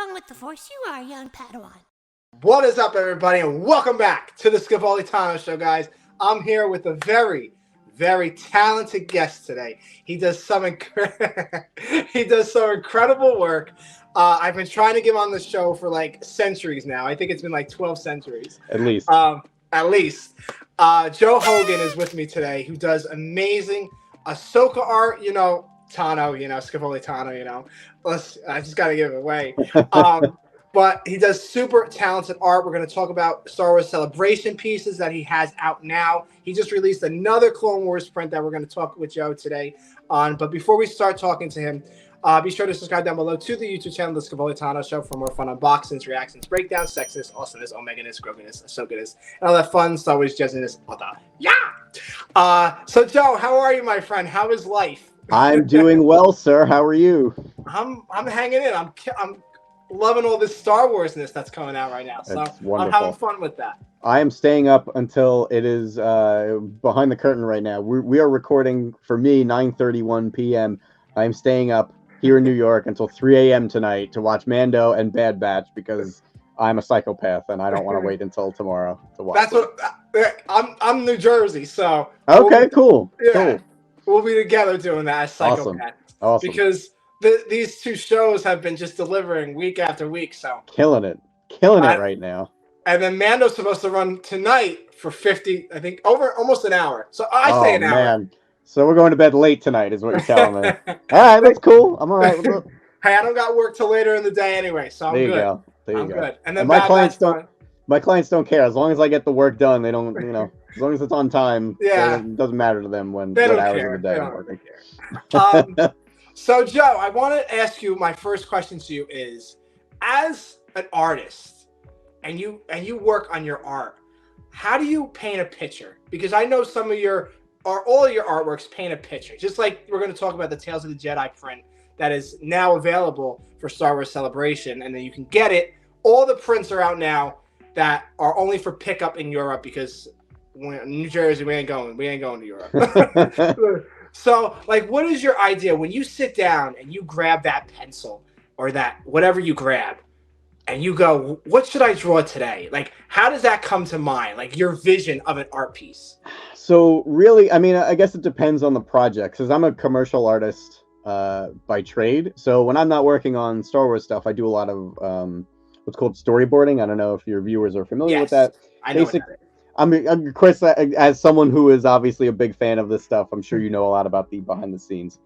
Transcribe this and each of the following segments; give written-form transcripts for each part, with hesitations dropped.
wrong with the Force? You are a young Padawan. What is up, everybody, and welcome back to the Scevoli Show, guys. I'm here with a very, very talented guest today. He does some incredible work. I've been trying to get him on the show for like centuries now. I think it's been like 12 centuries. At least. At least. Joe Hogan is with me today, who does amazing Ahsoka art. You know, Tano, Scevoli Tano, I just got to give it away. But he does super talented art. We're going to talk about Star Wars Celebration pieces that he has out now. He just released another Clone Wars print that we're going to talk with Joe today on. But before we start talking to him, be sure to subscribe down below to the YouTube channel, The Scevoli Show, for more fun unboxings, reactions, breakdowns, sexiness, awesomeness, omeganess, groganess, ahsokaness, and all that fun Star Wars jazziness. Yeah! So, Joe, how are you, my friend? How is life? I'm doing well, sir. How are you? I'm hanging in. I'm loving all this Star Warsness that's coming out right now. So I'm having fun with that. I am staying up until it is behind the curtain right now. We are recording, for me, 9:31 p.m. I'm staying up here in New York until 3 a.m. tonight to watch Mando and Bad Batch because I'm a psychopath and I don't want to wait until tomorrow to watch. That's what I'm New Jersey, so okay, cool. We'll be together doing that as psychopaths. Awesome. Because these two shows have been just delivering week after week, so killing it right now. And then Mando's supposed to run tonight for 50, I think, over almost an hour. So I say an hour. Man. So we're going to bed late tonight, is what you're telling me. All right, that's cool. I'm all right with it. Hey, I don't got work till later in the day anyway, so I'm good. There you go. Good. And then and my clients don't care as long as I get the work done. They don't, as long as it's on time. Yeah, it doesn't matter to them what hours of the day I'm working. So, Joe, I want to ask you, my first question to you is, as an artist, and you work on your art, how do you paint a picture? Because I know all of your artworks paint a picture. Just like we're going to talk about the Tales of the Jedi print that is now available for Star Wars Celebration, and then you can get it. All the prints are out now that are only for pickup in Europe because New Jersey, we ain't going to Europe. So, like, what is your idea when you sit down and you grab that pencil or that whatever you grab and you go, what should I draw today? Like, how does that come to mind? Like, your vision of an art piece? So, really, I mean, I guess it depends on the project because I'm a commercial artist by trade. So, when I'm not working on Star Wars stuff, I do a lot of what's called storyboarding. I don't know if your viewers are familiar with that. I know what that is. I'm Chris, as someone who is obviously a big fan of this stuff, I'm sure you know a lot about the behind the scenes.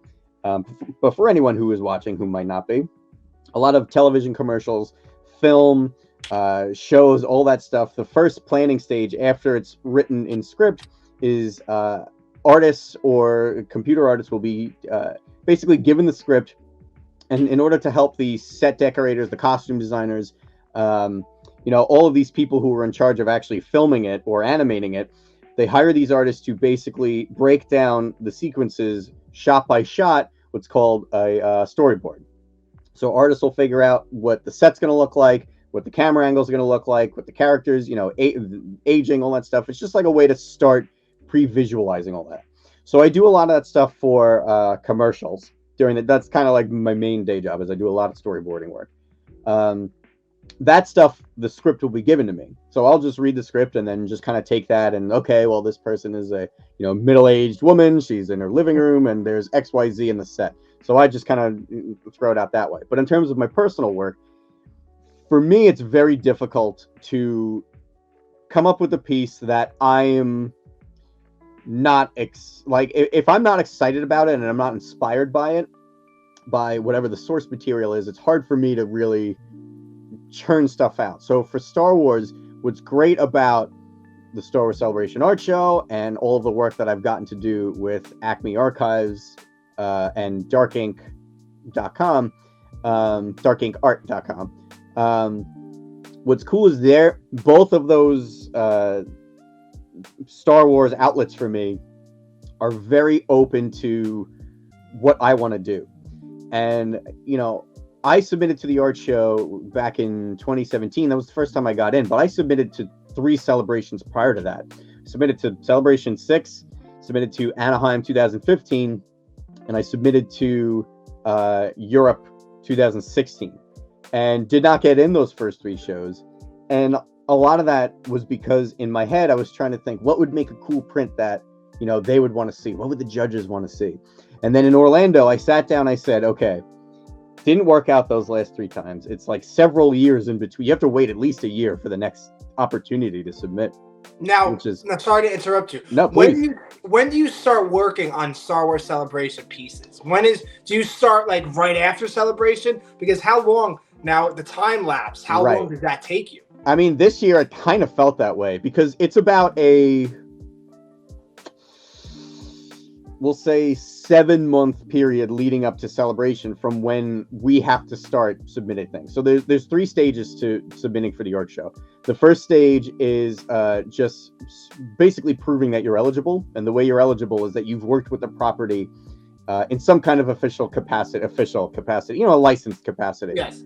But for anyone who is watching who might not be, a lot of television commercials, film, shows, all that stuff, the first planning stage after it's written in script is artists or computer artists will be basically given the script. And in order to help the set decorators, the costume designers, all of these people who are in charge of actually filming it or animating it, they hire these artists to basically break down the sequences shot by shot, what's called a storyboard. So artists will figure out what the set's going to look like, what the camera angles are going to look like, what the characters, aging, all that stuff. It's just like a way to start pre-visualizing all that. So I do a lot of that stuff for commercials. That's kind of like my main day job, is I do a lot of storyboarding work. That stuff, the script will be given to me. So I'll just read the script and then just kind of take that and, okay, well, this person is a, middle-aged woman. She's in her living room and there's XYZ in the set. So I just kind of throw it out that way. But in terms of my personal work, for me, it's very difficult to come up with a piece that I am not, if I'm not excited about it and I'm not inspired by it, by whatever the source material is, it's hard for me to really churn stuff out. So for Star Wars, what's great about the Star Wars Celebration Art Show and all of the work that I've gotten to do with Acme Archives and darkink.com, darkinkart.com, what's cool is both of those Star Wars outlets for me are very open to what I want to do. And, I submitted to the art show back in 2017. That was the first time I got in, but I submitted to 3 celebrations prior to that. Submitted to Celebration 6, submitted to Anaheim 2015, and I submitted to Europe 2016. and did not get in those first 3 shows. And a lot of that was because in my head I was trying to think what would make a cool print that, you know, they would want to see. What would the judges want to see? And then in Orlando, I sat down, I said, okay, didn't work out those last 3 times. It's like several years in between. You have to wait at least a year for the next opportunity to submit. Now, sorry to interrupt you. No, please. When do you start working on Star Wars Celebration pieces? Do you start like right after Celebration? Because how long now, the time lapse, how long does that take you? I mean, this year I kind of felt that way because it's about we'll say 7-month period leading up to Celebration from when we have to start submitting things. So there's 3 stages to submitting for the art show. The first stage is just basically proving that you're eligible. And the way you're eligible is that you've worked with the property in some kind of official capacity, you know, a licensed capacity. Yes.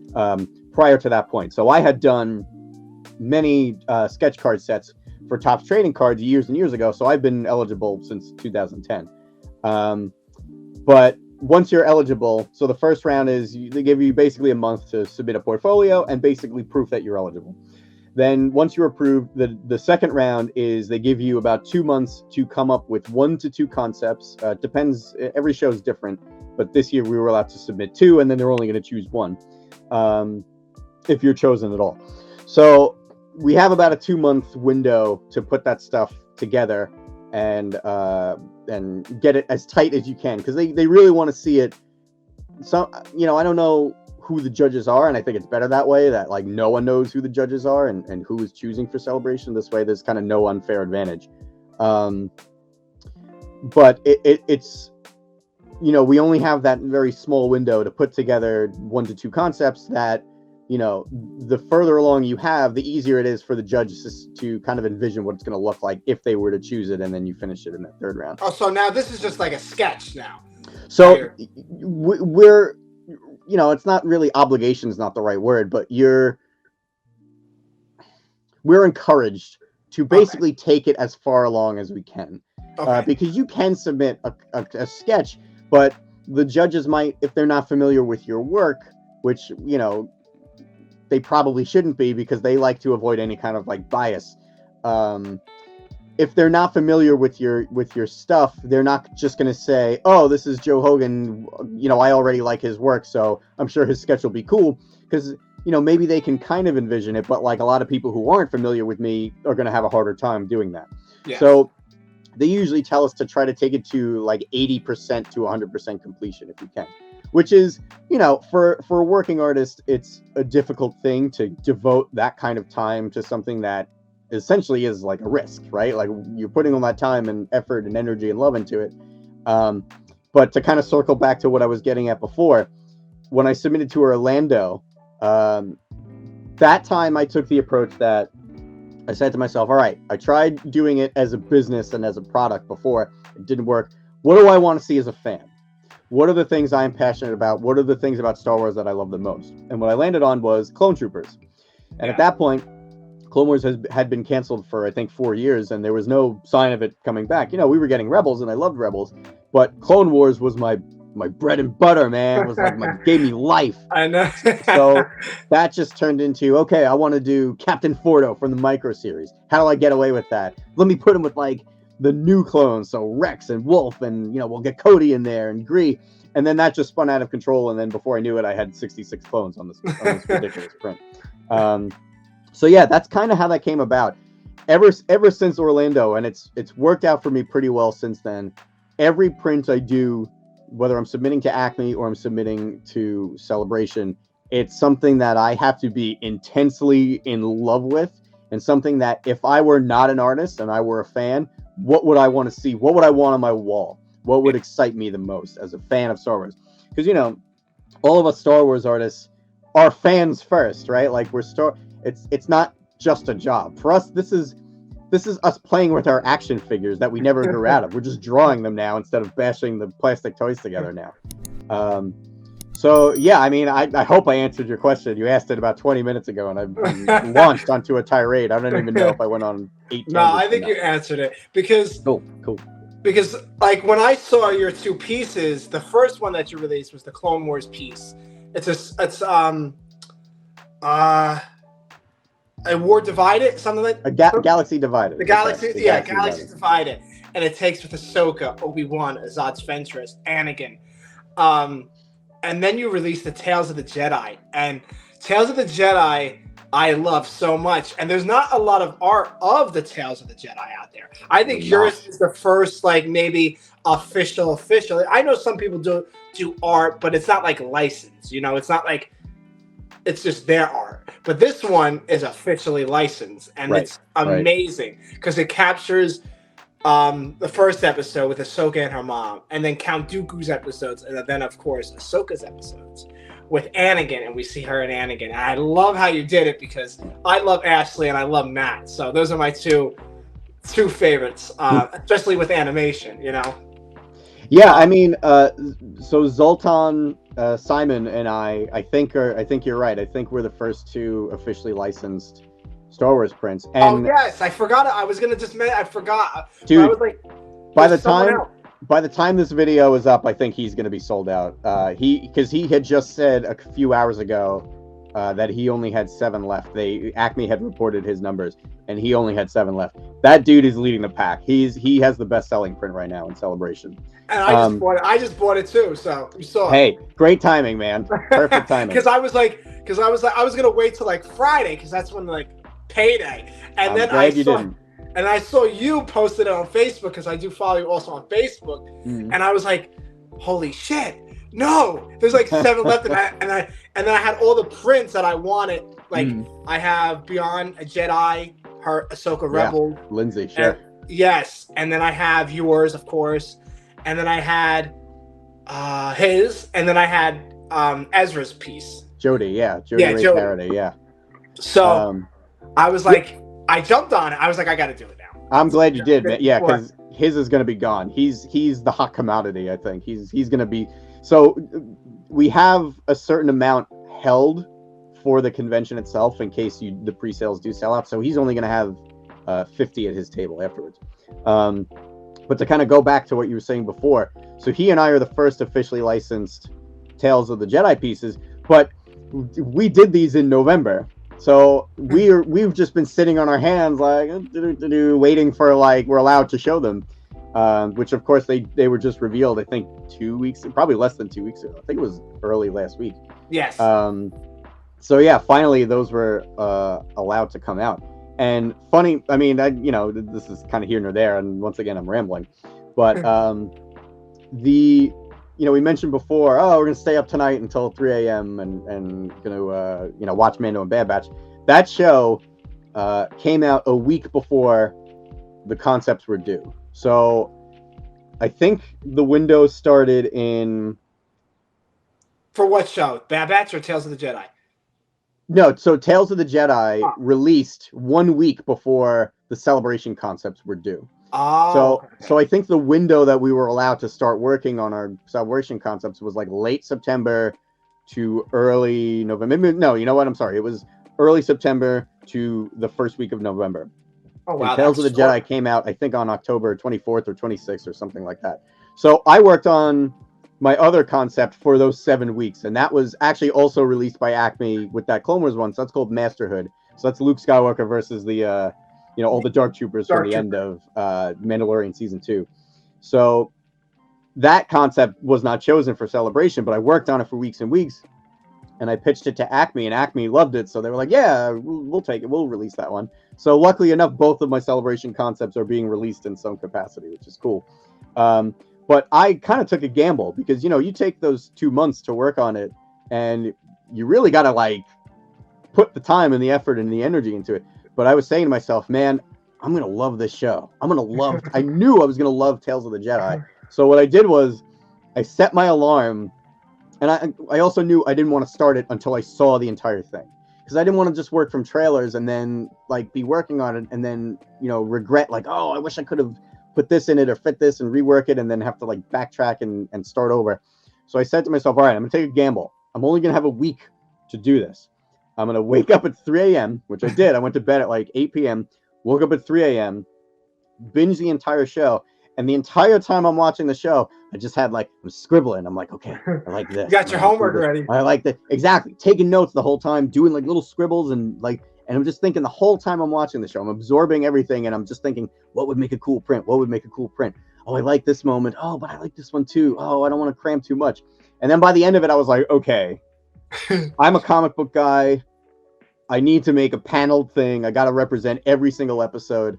Prior to that point. So I had done many sketch card sets for Topps trading cards years and years ago. So I've been eligible since 2010. But once you're eligible, so the first round is they give you basically a month to submit a portfolio and basically proof that you're eligible. Then once you're approved, the second round is they give you about 2 months to come up with 1 to 2 concepts. Depends, every show is different, but this year we were allowed to submit 2 and then they're only going to choose 1 if you're chosen at all. So we have about a 2-month window to put that stuff together and get it as tight as you can, because they really want to see it. So, you know, I don't know who the judges are, and I think it's better that way, that like no one knows who the judges are and who is choosing for Celebration. This way there's kind of no unfair advantage. But it's, you know, we only have that very small window to put together 1 to 2 concepts that, you know, the further along you have, the easier it is for the judges to kind of envision what it's going to look like if they were to choose it, and then you finish it in that 3rd round. Oh, so now this is just like a sketch now. So we're, you know, it's not really, obligation is not the right word, but we're encouraged to basically take it as far along as we can. Because you can submit a sketch, but the judges might, if they're not familiar with your work, which, you know, they probably shouldn't be because they like to avoid any kind of like bias. If they're not familiar with your stuff, they're not just going to say, oh, this is Joe Hogan, you know, I already like his work, so I'm sure his sketch will be cool. Because, you know, maybe they can kind of envision it, but like a lot of people who aren't familiar with me are going to have a harder time doing that. Yes. So they usually tell us to try to take it to like 80% to 100% completion if you can. Which is, you know, for a working artist, it's a difficult thing to devote that kind of time to something that essentially is like a risk, right? Like you're putting all that time and effort and energy and love into it. But to kind of circle back to what I was getting at before, when I submitted to Orlando, that time I took the approach that I said to myself, all right, I tried doing it as a business and as a product before. It didn't work. What do I want to see as a fan? What are the things I'm passionate about? What are the things about Star Wars that I love the most? And what I landed on was Clone Troopers. And at that point, Clone Wars had been canceled for, I think, 4 years, and there was no sign of it coming back. You know, we were getting Rebels, and I loved Rebels, but Clone Wars was my bread and butter, man. It was like gave me life. I know. So that just turned into, okay, I want to do Captain Fordo from the Micro series. How do I get away with that? Let me put him with like the new clones, so Rex and Wolf, and, you know, we'll get Cody in there and Gree. And then that just spun out of control, and then before I knew it, I had 66 clones on this ridiculous print. So yeah, that's kind of how that came about. Ever since Orlando, and it's worked out for me pretty well since then. Every print I do, whether I'm submitting to Acme or I'm submitting to Celebration, it's something that I have to be intensely in love with, and something that if I were not an artist and I were a fan, what would I want to see? What would I want on my wall? What would excite me the most as a fan of Star Wars? Because, you know, all of us Star Wars artists are fans first, right? Like it's not just a job. For us, this is us playing with our action figures that we never grew out of. We're just drawing them now instead of bashing the plastic toys together now. So yeah, I mean, I hope I answered your question. You asked it about 20 minutes ago, and I've launched onto a tirade. I don't even know if I went on 8. No, I think you answered it because cool. Because like when I saw your 2 pieces, the first one that you released was the Clone Wars piece. It's A War Divided, something like Galaxy Divided. The Galaxy, right. Galaxy Divided, and it takes with Ahsoka, Obi-Wan, Azad's Ventress, Anakin, and then you release the Tales of the Jedi, and Tales of the Jedi I love so much, and there's not a lot of art of the Tales of the Jedi out there. I think yours is the first, like, maybe official. I know some people do art, but it's not like licensed. You know, it's not like it's just their art. But this one is officially licensed, and it's amazing because it captures the first episode with Ahsoka and her mom, and then Count Dooku's episodes, and then of course Ahsoka's episodes with Anakin, and we see her and Anakin. And I love how you did it because I love Ashley and I love Matt. So those are my two favorites, especially with animation, you know. Yeah, I mean, so Zoltan, Simon, and I think you're right. I think we're the first two officially licensed Star Wars prints. And yes, I forgot. I was gonna just mention. I forgot. Dude, I was like, by the time this video is up, I think he's gonna be sold out. Because he had just said a few hours ago that he only had 7 left. Acme had reported his numbers, and he only had 7 left. That dude is leading the pack. He has the best selling print right now in Celebration. And I just bought it too. So you saw. Hey, great timing, man. Perfect timing. Because I was gonna wait till like Friday because that's when like payday. And then I saw you posted it on Facebook because I do follow you also on Facebook, and I was like, holy shit. No, there's like 7 left, and then I had all the prints that I wanted. Like I have Beyond a Jedi, her Ahsoka Rebel, Lindsay, sure. Yes, and then I have yours, of course, and then I had his, and then I had Ezra's piece. Jody Faraday, yeah. So I was like, I jumped on it. I was like, I got to do it now. I'm glad you did, man. Yeah, because his is going to be gone. He's the hot commodity. I think he's going to be. So we have a certain amount held for the convention itself in case the pre-sales do sell out. So he's only going to have 50 at his table afterwards. But to kind of go back to what you were saying before, so he and I are the first officially licensed Tales of the Jedi pieces, but we did these in November. So we've just been sitting on our hands like waiting for like we're allowed to show them. Which of course they were just revealed, I think 2 weeks, probably less than 2 weeks ago. I think it was early last week. Yes. So yeah, finally those were allowed to come out. And funny, I mean, this is kind of here nor there, and once again I'm rambling, but we mentioned before, we're gonna stay up tonight until 3 a.m. and gonna watch Mando and Bad Batch. That show came out a week before the concepts were due. So I think the window started in... For what show? Bad Batch or Tales of the Jedi? No, so Tales of the Jedi released 1 week before the Celebration concepts were due. Oh. So I think the window that we were allowed to start working on our Celebration concepts was like late September to early November. No, you know what? I'm sorry. It was early September to the first week of November. Oh, wow. And Tales of the Jedi came out, I think, on October 24th or 26th or something like that. So I worked on my other concept for those 7 weeks, and that was actually also released by Acme with that Clone Wars one. So that's called Masterhood. So that's Luke Skywalker versus the all the Dark Troopers from the end of Mandalorian Season 2. So that concept was not chosen for Celebration, but I worked on it for weeks and weeks, and I pitched it to Acme, and Acme loved it. So they were like, yeah, we'll take it. We'll release that one. So luckily enough, both of my Celebration concepts are being released in some capacity, which is cool. But I kind of took a gamble because, you take those 2 months to work on it, and you really got to like put the time and the effort and the energy into it. But I was saying to myself, man, I'm going to love this show. I knew I was going to love Tales of the Jedi. So what I did was I set my alarm, and I also knew I didn't want to start it until I saw the entire thing. Because I didn't want to just work from trailers and then like be working on it and then, regret like, oh, I wish I could have put this in it or fit this and rework it and then have to like backtrack and start over. So I said to myself, all right, I'm going to take a gamble. I'm only going to have a week to do this. I'm going to wake up at 3 a.m., which I did. I went to bed at like 8 p.m., woke up at 3 a.m., binge the entire show. And the entire time I'm watching the show, I just had like, I'm scribbling. I'm like, okay, I like this. You got your homework ready. I like that. Exactly. Taking notes the whole time, doing like little scribbles and I'm just thinking the whole time I'm watching the show, I'm absorbing everything. And I'm just thinking, what would make a cool print? What would make a cool print? Oh, I like this moment. Oh, but I like this one too. Oh, I don't want to cram too much. And then by the end of it, I was like, okay, I'm a comic book guy. I need to make a paneled thing. I got to represent every single episode.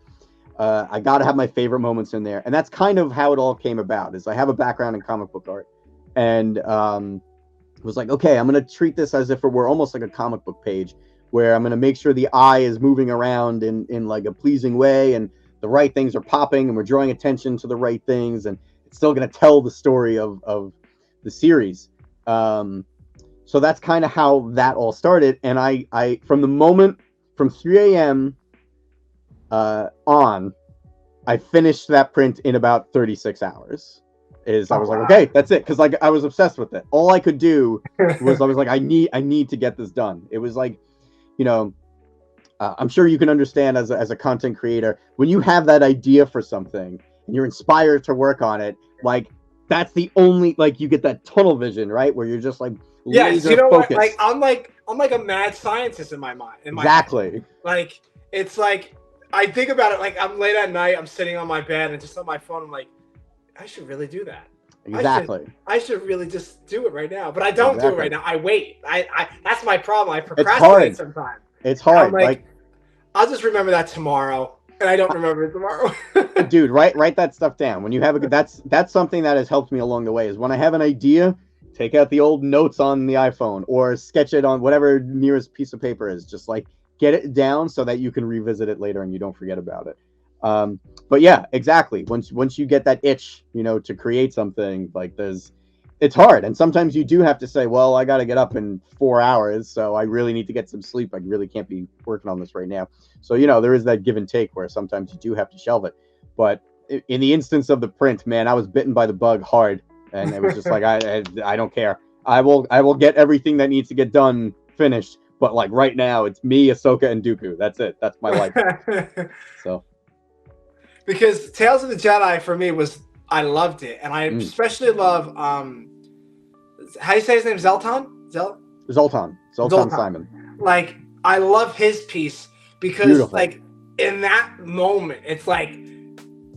I got to have my favorite moments in there. And that's kind of how it all came about, is I have a background in comic book art. And was like, okay, I'm going to treat this as if it were almost like a comic book page, where I'm going to make sure the eye is moving around in like a pleasing way, and the right things are popping, and we're drawing attention to the right things, and it's still going to tell the story of the series. So that's kind of how that all started. And I from the moment from 3 a.m. On, I finished that print in about 36 hours. I was like, okay, that's it. Because like I was obsessed with it. All I could do was I was like, I need to get this done. It was like, you know, I'm sure you can understand as a content creator, when you have that idea for something and you're inspired to work on it, like that's the only, like, you get that tunnel vision, right? Where you're just like, yes, you know focused. what? Like I'm like a mad scientist in my mind. Exactly. Like it's like I think about it. Like I'm late at night, I'm sitting on my bed and just on my phone. I'm like, I should really do that. Exactly. I should really just do it right now, but I don't do it right now. I wait. I that's my problem. I procrastinate hard. sometimes. It's hard. I'm like, I'll just remember that tomorrow, and I don't remember it tomorrow. Dude, write that stuff down. When you have that's something that has helped me along the way, is when I have an idea, take out the old notes on the iPhone or sketch it on whatever nearest piece of paper is. Just like get it down so that you can revisit it later and you don't forget about it. But yeah, exactly. Once you get that itch, you know, to create something, like it's hard. And sometimes you do have to say, well, I got to get up in 4 hours, so I really need to get some sleep. I really can't be working on this right now. So, you know, there is that give and take where sometimes you do have to shelve it. But in the instance of the print, man, I was bitten by the bug hard. And it was just like, I don't care. I will get everything that needs to get done finished. But like right now, it's me, Ahsoka, and Dooku. That's it. That's my life. So. Because Tales of the Jedi for me I loved it, and I especially love how do you say his name? Zoltan Simon. Like I love his piece because beautiful. Like in that moment, it's like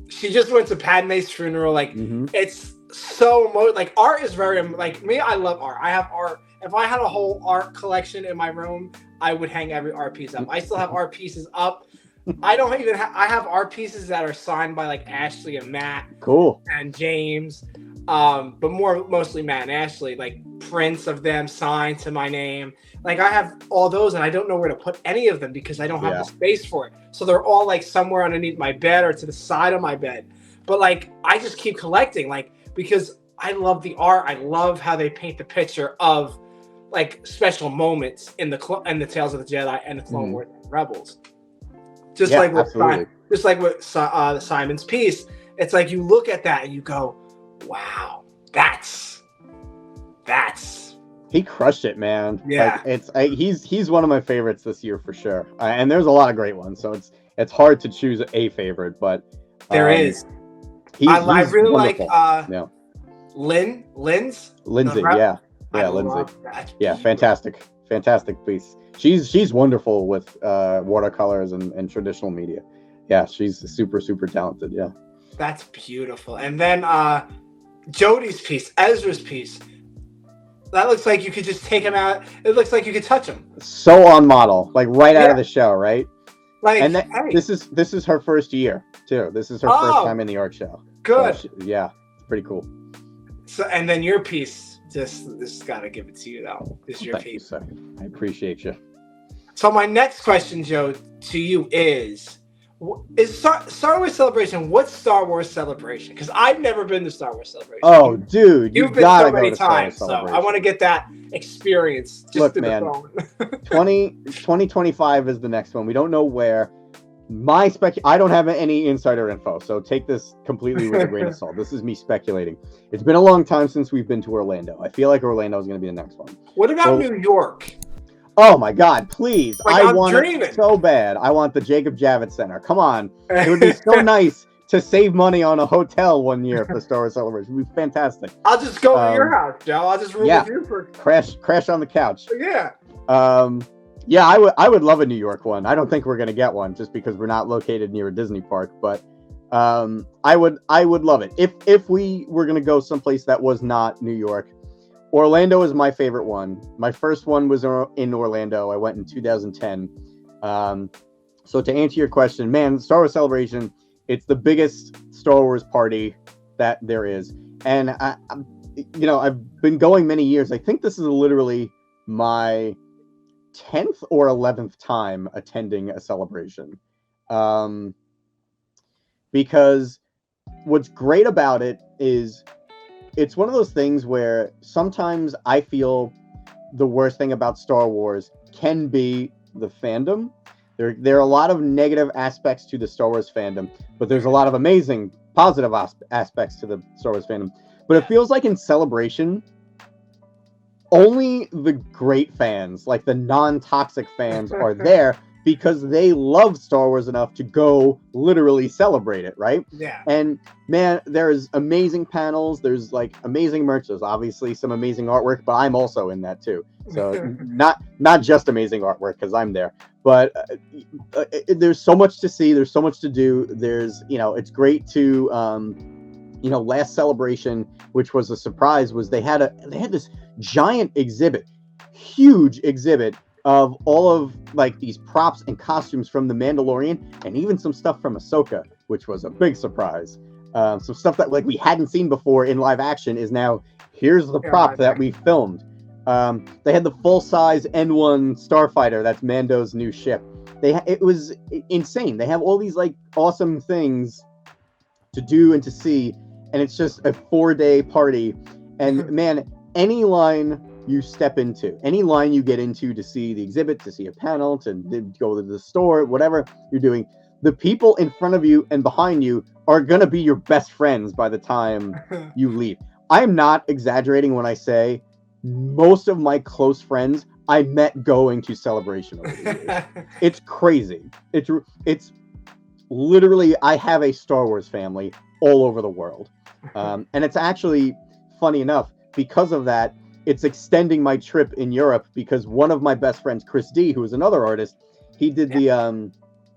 she just went to Padme's funeral. Like it's so like art is very like me. I love art. I have art. If I had a whole art collection in my room, I would hang every art piece up. I still have art pieces up. I don't even I have art pieces that are signed by like Ashley and Matt. Cool. And James. But mostly Matt and Ashley, like prints of them signed to my name. Like I have all those and I don't know where to put any of them because I don't have the space for it. So they're all like somewhere underneath my bed or to the side of my bed. But like I just keep collecting, like, because I love the art. I love how they paint the picture of like special moments in the Tales of the Jedi and the Clone Wars and Rebels. Just like with Simon's piece, it's like you look at that and you go, "Wow, that's." He crushed it, man. Yeah, like, he's one of my favorites this year for sure. And there's a lot of great ones, so it's hard to choose a favorite, but there is. I really wonderful. Like Lindsay. Yeah, Lindsay. Yeah, fantastic piece. She's wonderful with watercolors and traditional media. Yeah, she's super talented. Yeah, that's beautiful. And then Jodie's piece, Ezra's piece. That looks like you could just take him out. It looks like you could touch him. So on model, like right out of the show, right? Like, and this is her first year too. This is her first time in the art show. Good. So it's pretty cool. So, and then your piece, this gotta give it to you though. This is your piece. You, sir. I appreciate you. So my next question, Joe, to you is Star Wars Celebration? What's Star Wars Celebration? Because I've never been to Star Wars Celebration. Oh, dude, you've been so many times, so I want to get that experience. Just look, man, 2025 is the next one. We don't know where. I don't have any insider info, so take this completely with a grain of salt. This is me speculating. It's been a long time since we've been to Orlando. I feel like Orlando is going to be the next one. What about New York? Oh my God, please. Like, I want it so bad. I want the Jacob Javits Center. Come on. It would be so nice to save money on a hotel one year for Star Wars Celebration. It would be fantastic. I'll just go to your house, Joe. I'll just room with you for crash on the couch. Yeah. Yeah, I would love a New York one. I don't think we're gonna get one just because we're not located near a Disney park, but I would love it if we were gonna go someplace that was not New York. Orlando is my favorite one. My first one was in Orlando. I went in 2010. So to answer your question, man, Star Wars Celebration, it's the biggest Star Wars party that there is. And I've been going many years. I think this is literally my 10th or 11th time attending a celebration. Because what's great about it is it's one of those things where sometimes I feel the worst thing about Star Wars can be the fandom. There are a lot of negative aspects to the Star Wars fandom, but there's a lot of amazing positive aspects to the Star Wars fandom. But it feels like in Celebration, only the great fans, like the non-toxic fans, are there because they love Star Wars enough to go literally celebrate it, right? Yeah. And man, there's amazing panels. There's like amazing merch. There's obviously some amazing artwork, but I'm also in that too. So not just amazing artwork because I'm there, but there's so much to see. There's so much to do. There's, it's great to, last Celebration, which was a surprise, was they had this giant exhibit, huge exhibit of all of like these props and costumes from The Mandalorian, and even some stuff from Ahsoka, which was a big surprise. Some stuff that like we hadn't seen before in live action is now, here's the prop that we filmed. They had the full-size N1 starfighter, that's Mando's new ship. It was insane. They have all these like awesome things to do and to see, and it's just a 4-day party. And man, any line you step into, any line you get into to see the exhibit, to see a panel, to go to the store, whatever you're doing, the people in front of you and behind you are going to be your best friends by the time you leave. I'm not exaggerating when I say most of my close friends I met going to Celebration over the years. It's crazy. It's literally, I have a Star Wars family all over the world. And it's actually, funny enough, because of that, it's extending my trip in Europe, because one of my best friends, Chris D, who is another artist, he did the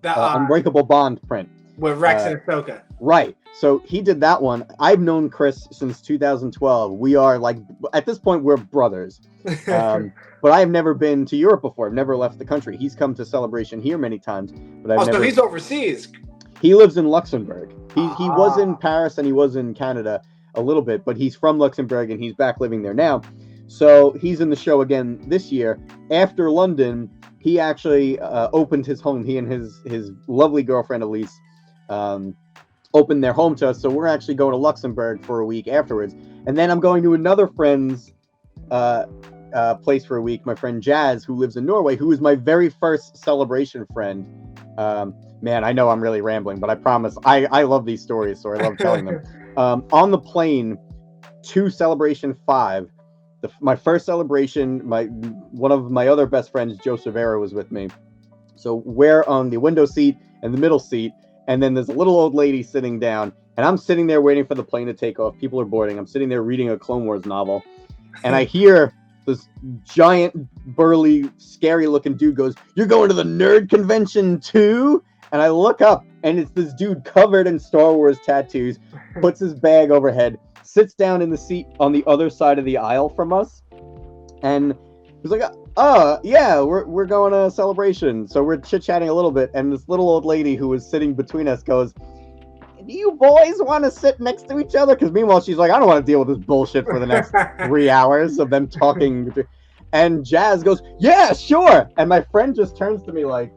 Unbreakable Bond print. With Rex and Ahsoka. Right. So he did that one. I've known Chris since 2012. We are like, at this point, we're brothers. But I've never been to Europe before. I've never left the country. He's come to Celebration here many times. But I've never... So he's overseas. He lives in Luxembourg. He was in Paris and he was in Canada a little bit, but he's from Luxembourg and he's back living there now. So he's in the show again this year. After London, he actually opened his home. He and his lovely girlfriend, Elise, opened their home to us. So we're actually going to Luxembourg for a week afterwards. And then I'm going to another friend's place for a week. My friend Jazz, who lives in Norway, who was my very first Celebration friend. Man, I know I'm really rambling, but I promise I love these stories, so I love telling them. On the plane to Celebration 5, my first celebration, one of my other best friends, Joe Cervera, was with me. So we're on the window seat and the middle seat, and then there's a little old lady sitting down, and I'm sitting there waiting for the plane to take off. People are boarding. I'm sitting there reading a Clone Wars novel, and I hear this giant, burly, scary-looking dude goes, "You're going to the nerd convention too?" And I look up, and it's this dude covered in Star Wars tattoos, puts his bag overhead, sits down in the seat on the other side of the aisle from us, and he's like, yeah, we're going to Celebration. So we're chit-chatting a little bit, and this little old lady who was sitting between us goes, "Do you boys want to sit next to each other?" Because meanwhile, she's like, "I don't want to deal with this bullshit for the next 3 hours of them talking." And Jazz goes, "Yeah, sure." And my friend just turns to me like,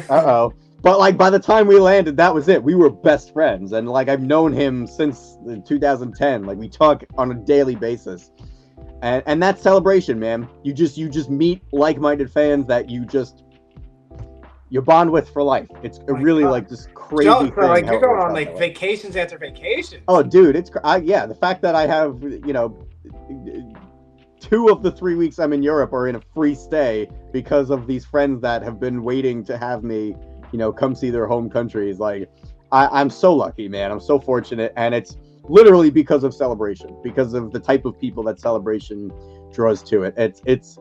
uh-oh. But like by the time we landed, that was it. We were best friends, and like I've known him since 2010. Like we talk on a daily basis, and that's Celebration, man. You just meet like-minded fans that you bond with for life. It's really like this crazy thing. So like you're going on like vacations after vacations. Oh, dude, yeah. The fact that I have 2 of the 3 weeks I'm in Europe are in a free stay because of these friends that have been waiting to have me come see their home countries. Like, I'm so lucky, man. I'm so fortunate, and it's literally because of Celebration, because of the type of people that Celebration draws to it. It's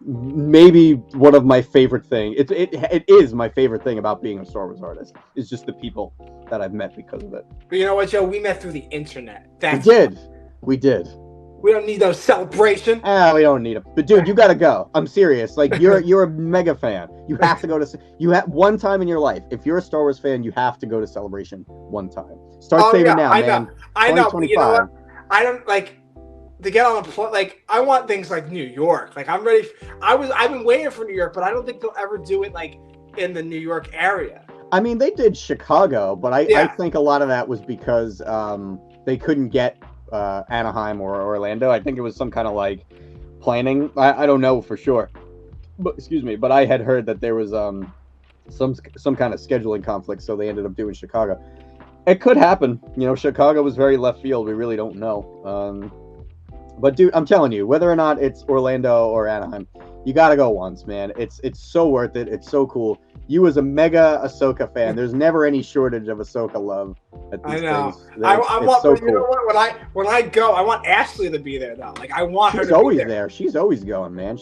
maybe one of my favorite thing. It is my favorite thing about being a Star Wars artist. It's just the people that I've met because of it. But you know what, Joe? We met through the internet. We did. We don't need no Celebration. We don't need it. But dude, you gotta go. I'm serious. Like, you're a mega fan. You have to go to. You have one time in your life. If you're a Star Wars fan, you have to go to Celebration one time. Start saving now, man. I know. You know what? I don't like to get on a like. I want things like New York. Like, I'm ready. I've been waiting for New York, but I don't think they'll ever do it like in the New York area. I mean, they did Chicago, but I think a lot of that was because they couldn't get Anaheim or Orlando. I think it was some kind of like planning. I don't know for sure, but excuse me. But I had heard that there was some kind of scheduling conflict, so they ended up doing Chicago. It could happen. Chicago was very left field. We really don't know. But dude, I'm telling you, whether or not it's Orlando or Anaheim, you gotta go once, man. It's so worth it. It's so cool. You as a mega Ahsoka fan, there's never any shortage of Ahsoka love at these I know. things. I want, so you know what? When I go, I want Ashley to be there though. Like, I want her to be there. She's always there. She's always going, man.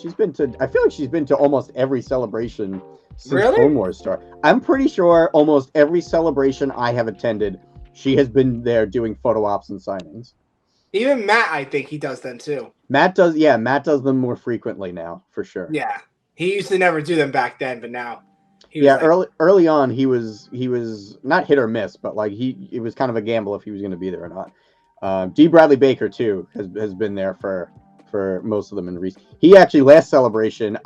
I feel like she's been to almost every celebration since Clone Wars started. I'm pretty sure almost every celebration I have attended, she has been there doing photo ops and signings. Even Matt, I think he does them too. Matt does them more frequently now, for sure. Yeah, he used to never do them back then, but now. Early on, he was not hit or miss, but like it was kind of a gamble if he was going to be there or not. D. Bradley Baker too has been there for most of them in recent. He actually last celebration,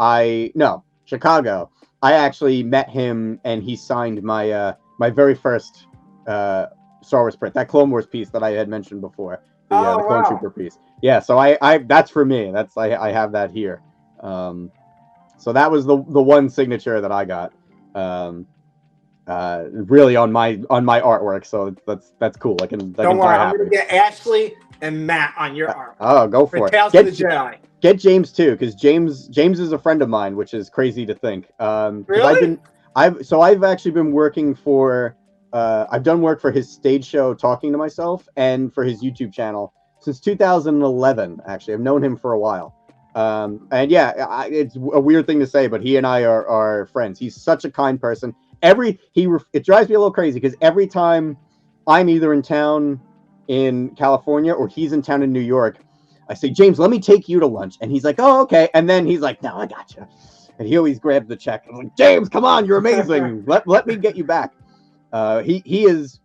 Chicago. I actually met him and he signed my my very first Star Wars print, that Clone Wars piece that I had mentioned before. The Clone Trooper piece. Yeah, so I that's for me. I have that here. So that was the one signature that I got. Really on my artwork. So that's cool. Don't worry, I'm gonna get Ashley and Matt on your art. Oh, go for it. Tales of the Jedi. Get James too, because James is a friend of mine, which is crazy to think. Really? I've actually been working for. I've done work for his stage show, Talking to Myself, and for his YouTube channel since 2011. Actually, I've known him for a while. And yeah, it's a weird thing to say, but he and I are friends. He's such a kind person. It drives me a little crazy because every time I'm either in town in California or he's in town in New York, I say, James, let me take you to lunch. And he's like, oh, okay. And then he's like, no, I got you. And he always grabs the check. I'm like, James, come on, you're amazing. let me get you back. He is,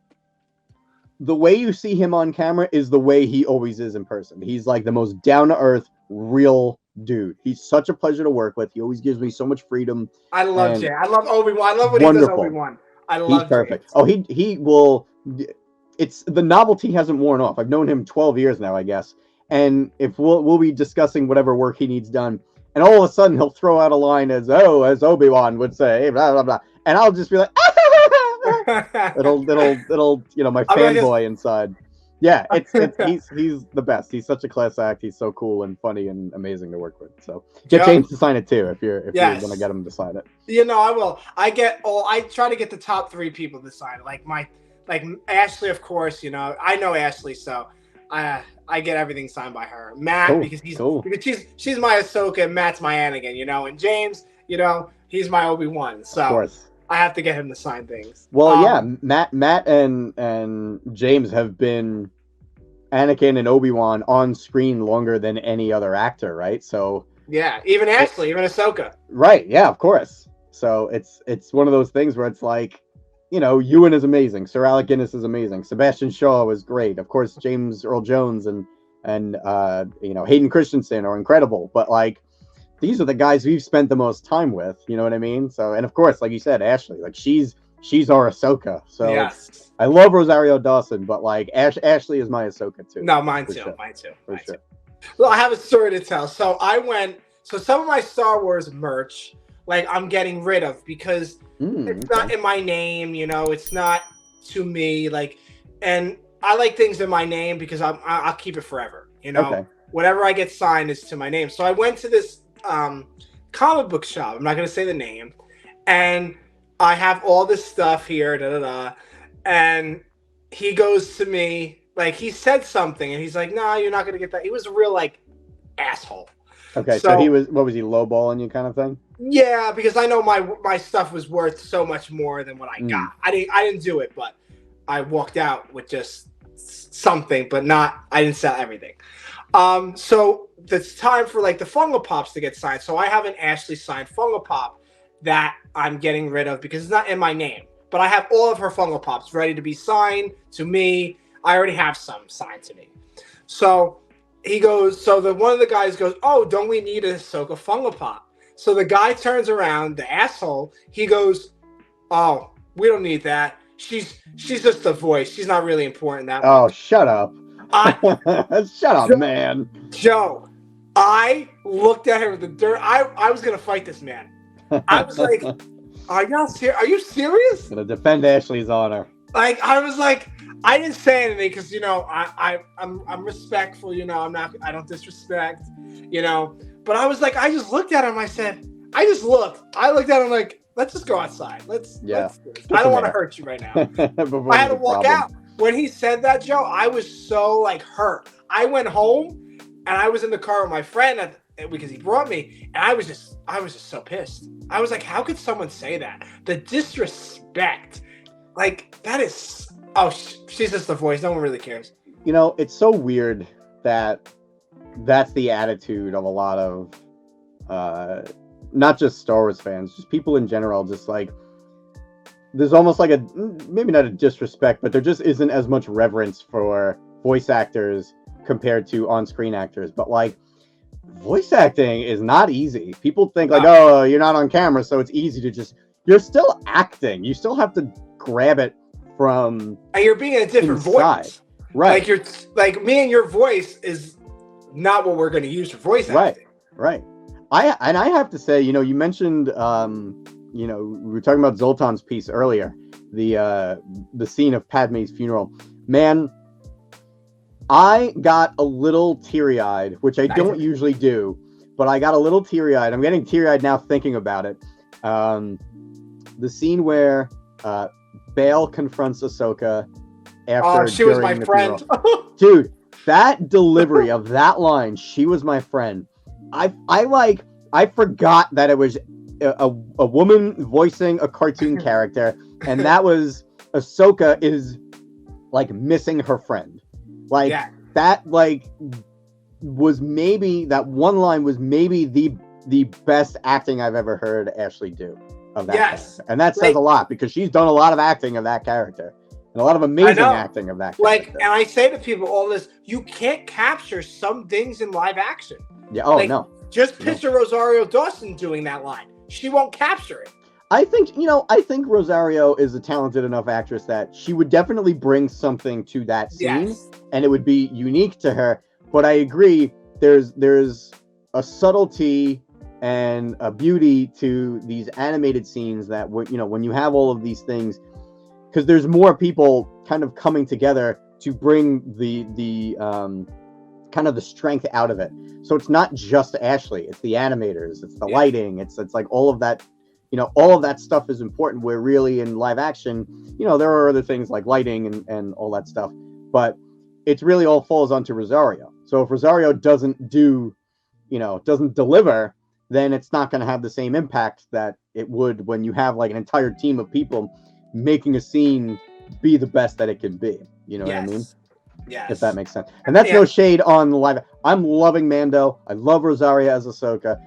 the way you see him on camera is the way he always is in person. He's like the most down-to-earth, real dude. He's such a pleasure to work with. He always gives me so much freedom. I love Jay. I love Obi-Wan. I love what he does Obi-Wan. He's perfect. James. Oh, he will. It's the novelty hasn't worn off. I've known him 12 years now, I guess. And if we'll be discussing whatever work he needs done, and all of a sudden he'll throw out a line as Obi-Wan would say, blah blah blah, and I'll just be like, it'll my fanboy inside. Yeah, he's the best. He's such a class act. He's so cool and funny and amazing to work with. So get James to sign it too if you're gonna get him to sign it. I will. I try to get the top 3 people to sign it. Like Ashley, of course. I know Ashley, so I get everything signed by her. Matt, because she's my Ahsoka and Matt's my Anakin. And James, he's my Obi-Wan. So of course. I have to get him to sign things. Well, yeah, Matt and James have been Anakin and Obi-Wan on screen longer than any other actor, right? So yeah, even Ashley, even Ahsoka. Right, yeah, of course. So it's one of those things where it's like, Ewan is amazing, Sir Alec Guinness is amazing, Sebastian Shaw was great, of course James Earl Jones and Hayden Christensen are incredible, but like, these are the guys we've spent the most time with, you know what I mean? So, and of course, like you said, Ashley, like she's our Ahsoka. So yes. I love Rosario Dawson, but like Ashley is my Ahsoka too. No, mine too. Sure. Mine too. Well, I have a story to tell. So some of my Star Wars merch, like I'm getting rid of because it's not in my name, it's not to me, and I like things in my name because I'll keep it forever, Okay. Whatever I get signed is to my name. So I went to this comic book shop. I'm not going to say the name. And I have all this stuff here, da da da, and he goes to me like he said something, and he's like, "No, you're not gonna get that." He was a real like asshole. Okay, so he was, what was he, lowballing you kind of thing? Yeah, because I know my stuff was worth so much more than what I got. I didn't do it, but I walked out with just something, but I didn't sell everything. So it's time for like the Funko Pops to get signed. So I have an Ashley signed Funko Pop that I'm getting rid of because it's not in my name. But I have all of her Funko Pops ready to be signed to me. I already have some signed to me. So he goes, one of the guys goes, "Oh, don't we need a Ahsoka Funko Pop?" So the guy turns around, the asshole, he goes, "Oh, we don't need that. She's just a voice. She's not really important that much." Oh, shut up. Shut up, man. Joe, I looked at him with the dirt. I was going to fight this man. I was like, are you serious? Gonna defend Ashley's honor. Like, I was like, I didn't say anything because, I'm respectful, I don't disrespect, but I was like, I just looked at him. I looked at him like, let's just go outside. Let's I don't want to hurt you right now. I had to walk out. When he said that, Joe, I was so like hurt. I went home and I was in the car with my friend because he brought me, and I was just so pissed. I was like, how could someone say that? The disrespect, like that is. Oh, she's just the voice. No one really cares. It's so weird that that's the attitude of a lot of, not just Star Wars fans, just people in general. Just like, there's almost like maybe not a disrespect, but there just isn't as much reverence for voice actors compared to on-screen actors. But like, voice acting is not easy. People think like, oh, you're not on camera, so it's easy to you're still acting. You still have to grab it from, and you're being a different voice, right? Like you're like me, and your voice is not what we're going to use for voice acting, right? I have to say, you mentioned, we were talking about Zoltan's piece earlier, the scene of Padme's funeral. Man, I got a little teary-eyed, which I don't usually do, but I got a little teary-eyed. I'm getting teary-eyed now thinking about it. The scene where Bail confronts Ahsoka after she was my friend. Dude, that delivery of that line, "She was my friend." I forgot that it was a woman voicing a cartoon character, and that was Ahsoka is like missing her friend. Like that, was maybe that one line was maybe the best acting I've ever heard Ashley do of that character. And that says a lot because she's done a lot of acting of that character and a lot of amazing acting of that character. And I say to people all this, you can't capture some things in live action. Yeah. Oh, no. Just picture Rosario Dawson doing that line. She won't capture it. I think Rosario is a talented enough actress that she would definitely bring something to that scene, and it would be unique to her. But I agree, there's a subtlety and a beauty to these animated scenes that, when you have all of these things, because there's more people kind of coming together to bring the kind of the strength out of it. So it's not just Ashley, it's the animators, it's the lighting, it's like all of that. All of that stuff is important, where really in live action, there are other things like lighting and all that stuff, but it's really all falls onto Rosario. So if Rosario doesn't deliver, then it's not going to have the same impact that it would when you have like an entire team of people making a scene be the best that it can be. You know what I mean? Yes. If that makes sense. And that's no shade on the live. I'm loving Mando. I love Rosario as Ahsoka.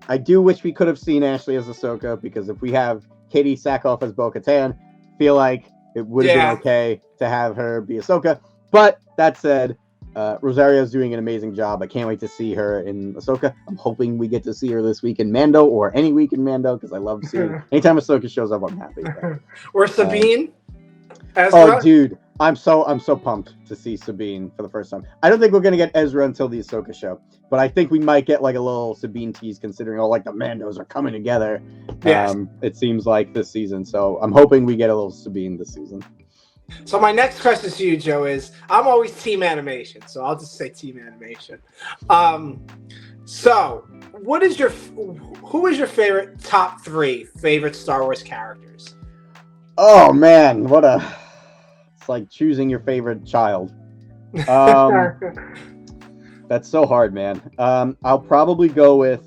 I do wish we could have seen Ashley as Ahsoka, because if we have Katie Sackhoff as Bo-Katan, feel like it would have been okay to have her be Ahsoka. But that said, Rosario's doing an amazing job. I can't wait to see her in Ahsoka. I'm hoping we get to see her this week in Mando, or any week in Mando, because I love seeing anytime Ahsoka shows up, I'm happy. Or Sabine. Dude, I'm so pumped to see Sabine for the first time. I don't think we're gonna get Ezra until the Ahsoka show, but I think we might get like a little Sabine tease, considering all like the Mandos are coming together. It seems like this season, so I'm hoping we get a little Sabine this season. So my next question to you, Joe, is I'm always team animation, so I'll just say team animation. So who is your top 3 favorite Star Wars characters? Oh man, it's like choosing your favorite child. That's so hard, man. I'll probably go with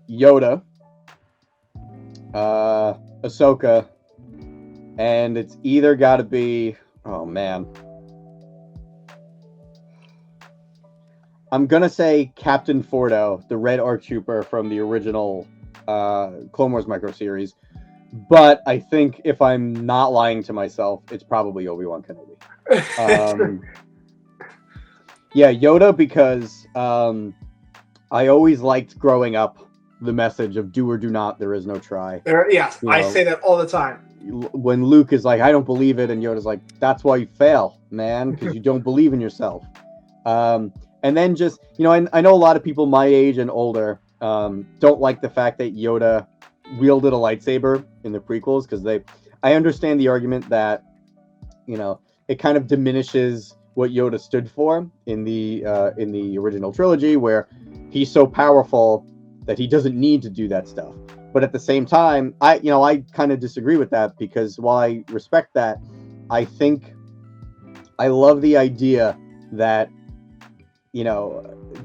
Yoda, Ahsoka, and it's either got to be. Oh man, I'm gonna say Captain Fordo, the Red ARC Trooper from the original Clone Wars micro series. But I think if I'm not lying to myself, it's probably Obi-Wan Kenobi. Yeah, Yoda, because I always liked growing up the message of do or do not, there is no try. Yes, I say that all the time. When Luke is like, I don't believe it, and Yoda's like, that's why you fail, man, because you don't believe in yourself. And then just, I know a lot of people my age and older don't like the fact that Yoda wielded a lightsaber in the prequels, because I understand the argument that, it kind of diminishes what Yoda stood for in the original trilogy, where he's so powerful that he doesn't need to do that stuff. But at the same time, I kind of disagree with that, because while I respect that, I think I love the idea that,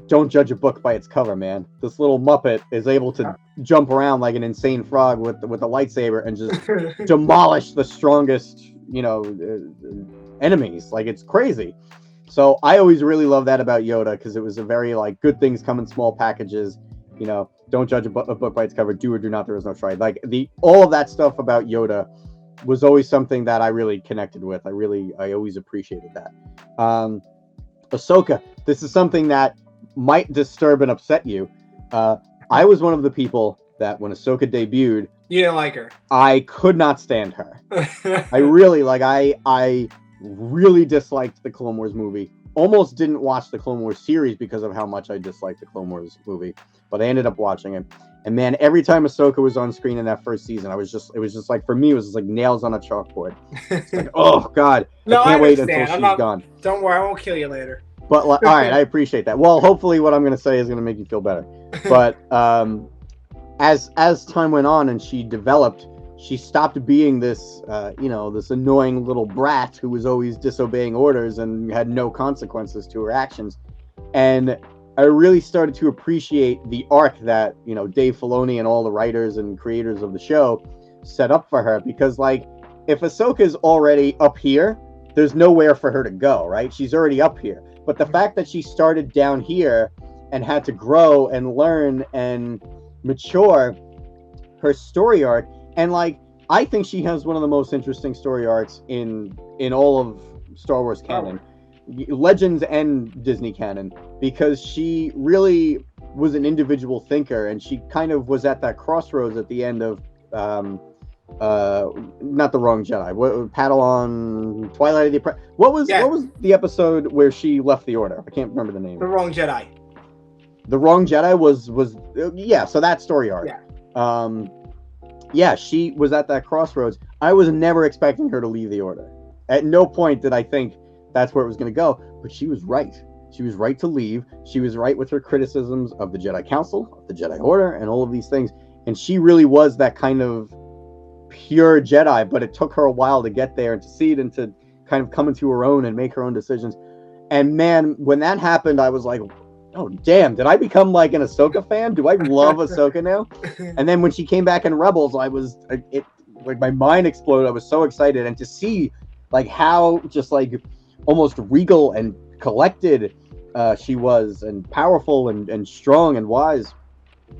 don't judge a book by its cover, man. This little Muppet is able to jump around like an insane frog with a lightsaber and just demolish the strongest, enemies. Like, it's crazy. So I always really love that about Yoda, because it was a very like good things come in small packages. Don't judge a book by its cover. Do or do not, there is no try. Like all of that stuff about Yoda was always something that I really connected with. I always appreciated that. Ahsoka, this is something that might disturb and upset you. I was one of the people that when Ahsoka debuted, you didn't like her. I could not stand her. I really I really disliked the Clone Wars movie. Almost didn't watch the Clone Wars series because of how much I disliked the Clone Wars movie, but I ended up watching it. And man, every time Ahsoka was on screen in that first season, it was just like, for me, it was just like nails on a chalkboard. It's like, oh God, no, I can't wait until she's gone. Don't worry, I won't kill you later. But all right, I appreciate that. Well, hopefully what I'm going to say is going to make you feel better. But as time went on and she developed, she stopped being this, this annoying little brat who was always disobeying orders and had no consequences to her actions. And I really started to appreciate the arc that, Dave Filoni and all the writers and creators of the show set up for her. Because, like, if Ahsoka's already up here, there's nowhere for her to go, right? She's already up here. But the fact that she started down here and had to grow and learn and mature her story arc, and like, I think she has one of the most interesting story arcs in all of Star Wars canon, Legends and Disney canon, because she really was an individual thinker, and she kind of was at that crossroads at the end of not the Wrong Jedi, Padawan, Twilight of the Apprentice. What was the episode where she left the Order? I can't remember the name. The Wrong Jedi. The Wrong Jedi was so that story arc. She was at that crossroads. I was never expecting her to leave the Order. At no point did I think that's where it was going to go, but she was right. She was right to leave. She was right with her criticisms of the Jedi Council, of the Jedi Order, and all of these things. And she really was that kind of pure Jedi, but it took her a while to get there and to see it and to kind of come into her own and make her own decisions. And man, when that happened, I was like, oh damn, did I become like an Ahsoka fan? Do I love Ahsoka now? And then when she came back in Rebels, like my mind exploded. I was so excited, and to see like how just like almost regal and collected she was, and powerful and strong and wise.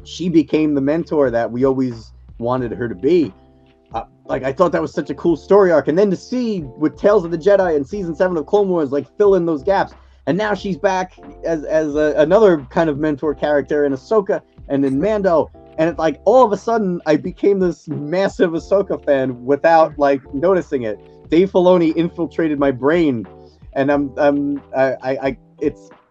She became the mentor that we always wanted her to be. Like, I thought that was such a cool story arc, and then to see with Tales of the Jedi and season 7 of Clone Wars like fill in those gaps, and now she's back as another kind of mentor character in Ahsoka and in Mando, and it's like all of a sudden I became this massive Ahsoka fan without like noticing it. Dave Filoni infiltrated my brain, and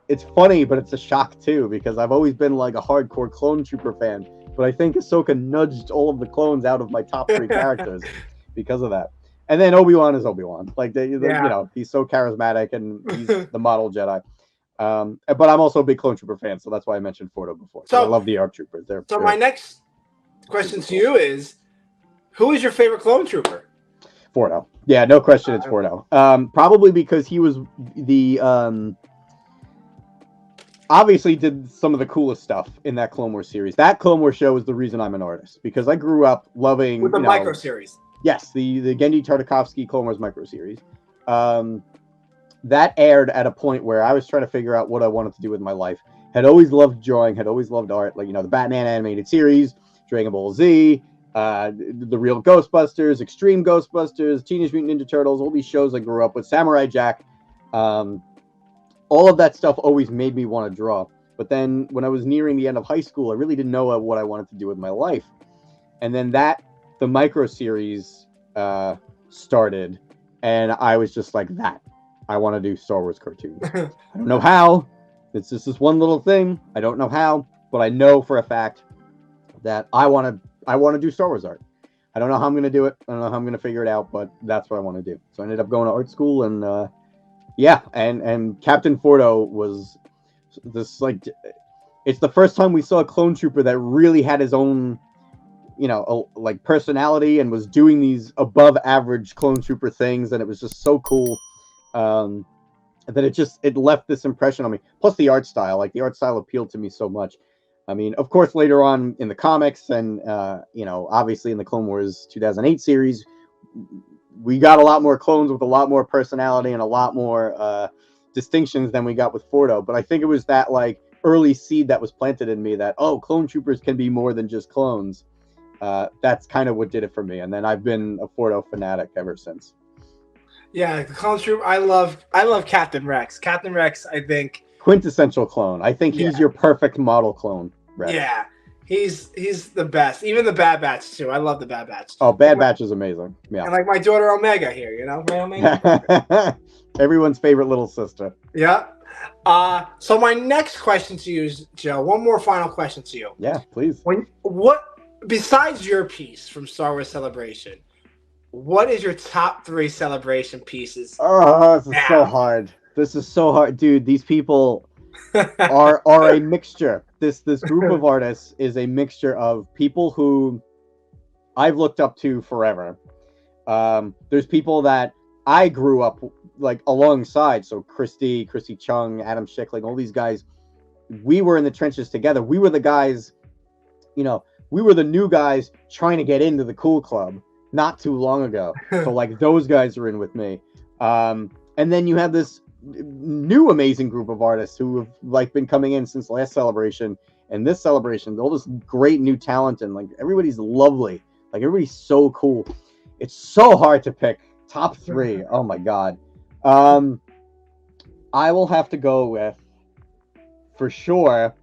it's funny, but it's a shock too, because I've always been like a hardcore Clone Trooper fan. But I think Ahsoka nudged all of the clones out of my top 3 characters because of that. And then Obi-Wan is Obi-Wan. Like, he's so charismatic, and he's the model Jedi. But I'm also a big Clone Trooper fan, so that's why I mentioned Fordo before. So I love the ARC Troopers. My next question to you is, Who is your favorite clone trooper? Fordo. Yeah, no question, it's Fordo. Probably because he was the obviously did some of the coolest stuff in that Clone Wars series. That Clone Wars show is the reason I'm an artist, because I grew up loving with the micro series. Yes, the Gendy Tartakovsky Clone Wars micro series. That aired at a point where I was trying to figure out what I wanted to do with my life. Had always loved drawing, had always loved art, like, you know, the Batman animated series, Dragon Ball Z, the real Ghostbusters, Extreme Ghostbusters, Teenage Mutant Ninja Turtles, all these shows I grew up with, Samurai Jack. All of that stuff always made me want to draw. But then when I was nearing the end of high school, I really didn't know what I wanted to do with my life. And then the micro series started, and I was just like, I want to do Star Wars cartoons. I don't know how. It's just this one little thing. I don't know how, but I know for a fact that I want to do Star Wars art. I don't know how I'm going to do it. I don't know how I'm going to figure it out, but that's what I want to do. So I ended up going to art school, and and Captain Fordo was this, like, it's the first time we saw a clone trooper that really had his own, you know, like, personality and was doing these above average clone trooper things, and it was just so cool. That it left this impression on me. Plus the art style appealed to me so much. I mean, of course, later on in the comics and, obviously in the Clone Wars 2008 series, we got a lot more clones with a lot more personality and a lot more distinctions than we got with Fordo. But I think it was that, like, early seed that was planted in me that, clone troopers can be more than just clones. That's kind of what did it for me. And then I've been a Fordo fanatic ever since. Yeah, the clone trooper. I love Captain Rex. Captain Rex, I think, quintessential clone. I think he's your perfect model clone. Rex. Yeah, he's the best. Even the Bad Batch too. I love the Bad Batch. Oh, Bad Batch is amazing. Yeah, and like my daughter Omega here, you know, my Omega. Everyone's favorite little sister. Yeah. So my next question to you is, Joe. One more final question to you. Yeah, please. What besides your piece from Star Wars Celebration? What is your top 3 celebration pieces? Oh, this is so hard. This is so hard, dude. These people are a mixture. This group of artists is a mixture of people who I've looked up to forever. There's people that I grew up like alongside. So Christy Chung, Adam Schickling, all these guys. We were in the trenches together. We were the guys, we were the new guys trying to get into the cool club not too long ago. So like those guys are in with me. And then you have this new amazing group of artists who have like been coming in since last celebration and this celebration, all this great new talent, and like everybody's lovely. Like everybody's so cool. It's so hard to pick top 3. Oh my God. I will have to go with, for sure,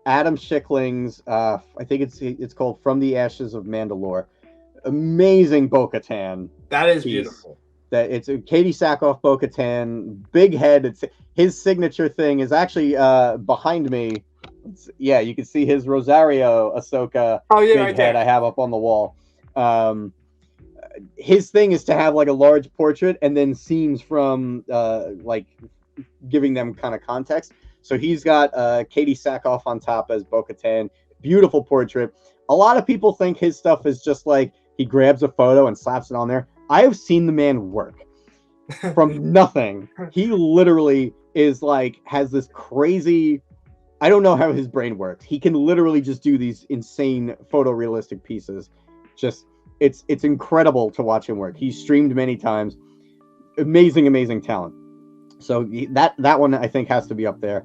Adam Schickling's, I think it's called From the Ashes of Mandalore. Amazing Bo-Katan. That is beautiful. That it's a Katie Sackhoff Bo-Katan, big head. It's his signature thing is actually behind me. You can see his Rosario Ahsoka big right head there. I have up on the wall. His thing is to have like a large portrait and then scenes from like giving them kind of context. So he's got Katie Sackhoff on top as Bo-Katan. Beautiful portrait. A lot of people think his stuff is just like he grabs a photo and slaps it on there. I have seen the man work from nothing. He literally is like, has this crazy, I don't know how his brain works. He can literally just do these insane photorealistic pieces. Just, it's incredible to watch him work. He's streamed many times. Amazing talent. So that one I think has to be up there.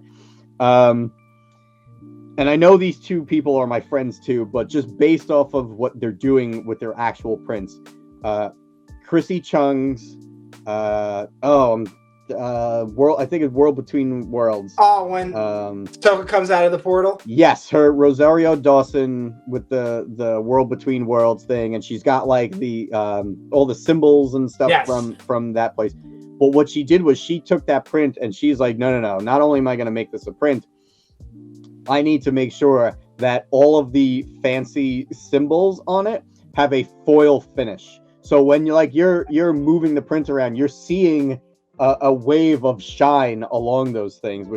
And I know these two people are my friends too, but just based off of what they're doing with their actual prints, Chrissy Chung's world, I think it's World Between Worlds. Oh, when Ahsoka comes out of the portal? Yes, her Rosario Dawson with the World Between Worlds thing, and she's got like the all the symbols and stuff from that place. But what she did was she took that print and she's like, no. Not only am I going to make this a print, I need to make sure that all of the fancy symbols on it have a foil finish. So when you're moving the print around, you're seeing a wave of shine along those things,